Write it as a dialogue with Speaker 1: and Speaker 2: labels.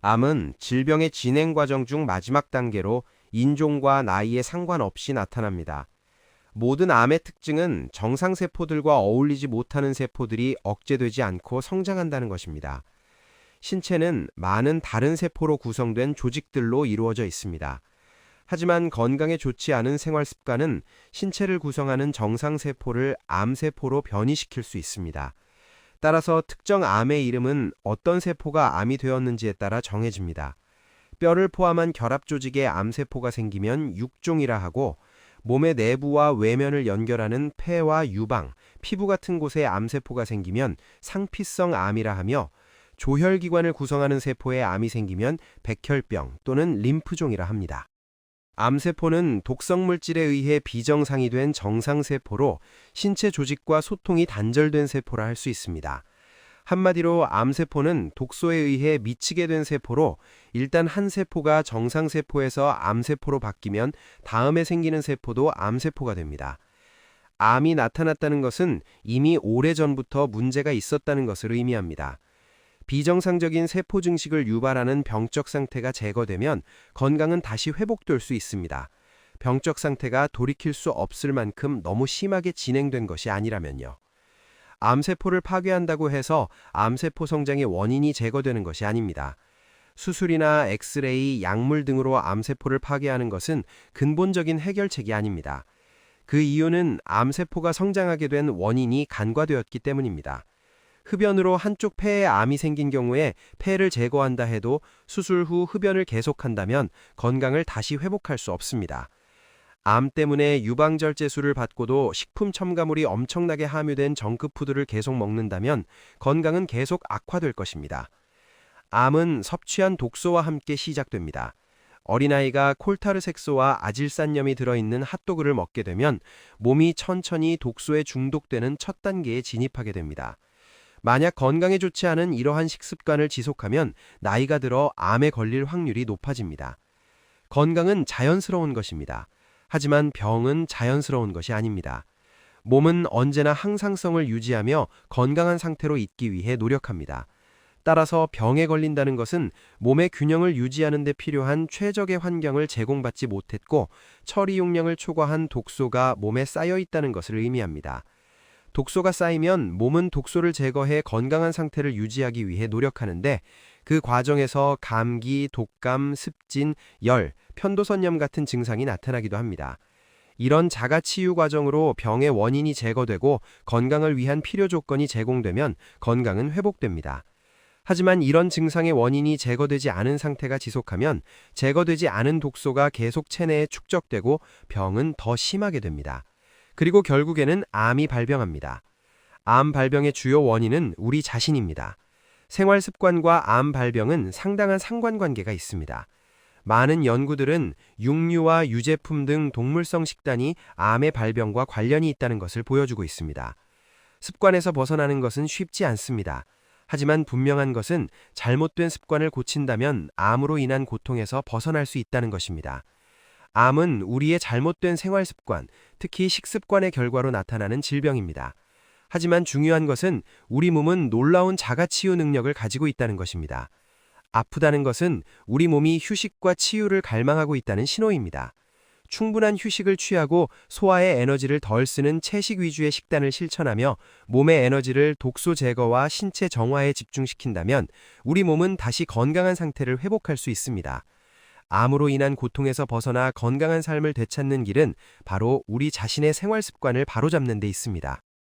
Speaker 1: 암은 질병의 진행 과정 중 마지막 단계로 인종과 나이에 상관없이 나타납니다. 모든 암의 특징은 정상세포들과 어울리지 못하는 세포들이 억제되지 않고 성장한다는 것입니다. 신체는 많은 다른 세포로 구성된 조직들로 이루어져 있습니다. 하지만 건강에 좋지 않은 생활 습관은 신체를 구성하는 정상세포를 암세포로 변이시킬 수 있습니다. 따라서 특정 암의 이름은 어떤 세포가 암이 되었는지에 따라 정해집니다. 뼈를 포함한 결합 조직에 암세포가 생기면 육종이라 하고, 몸의 내부와 외면을 연결하는 폐와 유방, 피부 같은 곳에 암세포가 생기면 상피성 암이라 하며, 조혈기관을 구성하는 세포에 암이 생기면 백혈병 또는 림프종이라 합니다. 암세포는 독성물질에 의해 비정상이 된 정상세포로 신체 조직과 소통이 단절된 세포라 할 수 있습니다. 한마디로 암세포는 독소에 의해 미치게 된 세포로, 일단 한 세포가 정상세포에서 암세포로 바뀌면 다음에 생기는 세포도 암세포가 됩니다. 암이 나타났다는 것은 이미 오래전부터 문제가 있었다는 것을 의미합니다. 비정상적인 세포 증식을 유발하는 병적 상태가 제거되면 건강은 다시 회복될 수 있습니다. 병적 상태가 돌이킬 수 없을 만큼 너무 심하게 진행된 것이 아니라면요. 암세포를 파괴한다고 해서 암세포 성장의 원인이 제거되는 것이 아닙니다. 수술이나 엑스레이, 약물 등으로 암세포를 파괴하는 것은 근본적인 해결책이 아닙니다. 그 이유는 암세포가 성장하게 된 원인이 간과되었기 때문입니다. 흡연으로 한쪽 폐에 암이 생긴 경우에 폐를 제거한다 해도 수술 후 흡연을 계속한다면 건강을 다시 회복할 수 없습니다. 암 때문에 유방절제술을 받고도 식품 첨가물이 엄청나게 함유된 정크푸드를 계속 먹는다면 건강은 계속 악화될 것입니다. 암은 섭취한 독소와 함께 시작됩니다. 어린아이가 콜타르색소와 아질산염이 들어있는 핫도그를 먹게 되면 몸이 천천히 독소에 중독되는 첫 단계에 진입하게 됩니다. 만약 건강에 좋지 않은 이러한 식습관을 지속하면 나이가 들어 암에 걸릴 확률이 높아집니다. 건강은 자연스러운 것입니다. 하지만 병은 자연스러운 것이 아닙니다. 몸은 언제나 항상성을 유지하며 건강한 상태로 있기 위해 노력합니다. 따라서 병에 걸린다는 것은 몸의 균형을 유지하는 데 필요한 최적의 환경을 제공받지 못했고, 처리 용량을 초과한 독소가 몸에 쌓여 있다는 것을 의미합니다. 독소가 쌓이면 몸은 독소를 제거해 건강한 상태를 유지하기 위해 노력하는데, 그 과정에서 감기, 독감, 습진, 열, 편도선염 같은 증상이 나타나기도 합니다. 이런 자가치유 과정으로 병의 원인이 제거되고 건강을 위한 필요 조건이 제공되면 건강은 회복됩니다. 하지만 이런 증상의 원인이 제거되지 않은 상태가 지속하면 제거되지 않은 독소가 계속 체내에 축적되고 병은 더 심하게 됩니다. 그리고 결국에는 암이 발병합니다. 암 발병의 주요 원인은 우리 자신입니다. 생활 습관과 암 발병은 상당한 상관관계가 있습니다. 많은 연구들은 육류와 유제품 등 동물성 식단이 암의 발병과 관련이 있다는 것을 보여주고 있습니다. 습관에서 벗어나는 것은 쉽지 않습니다. 하지만 분명한 것은 잘못된 습관을 고친다면 암으로 인한 고통에서 벗어날 수 있다는 것입니다. 암은 우리의 잘못된 생활 습관, 특히 식습관의 결과로 나타나는 질병입니다. 하지만 중요한 것은 우리 몸은 놀라운 자가치유 능력을 가지고 있다는 것입니다. 아프다는 것은 우리 몸이 휴식과 치유를 갈망하고 있다는 신호입니다. 충분한 휴식을 취하고 소화의 에너지를 덜 쓰는 채식 위주의 식단을 실천하며 몸의 에너지를 독소 제거와 신체 정화에 집중시킨다면 우리 몸은 다시 건강한 상태를 회복할 수 있습니다. 암으로 인한 고통에서 벗어나 건강한 삶을 되찾는 길은 바로 우리 자신의 생활 습관을 바로잡는 데 있습니다.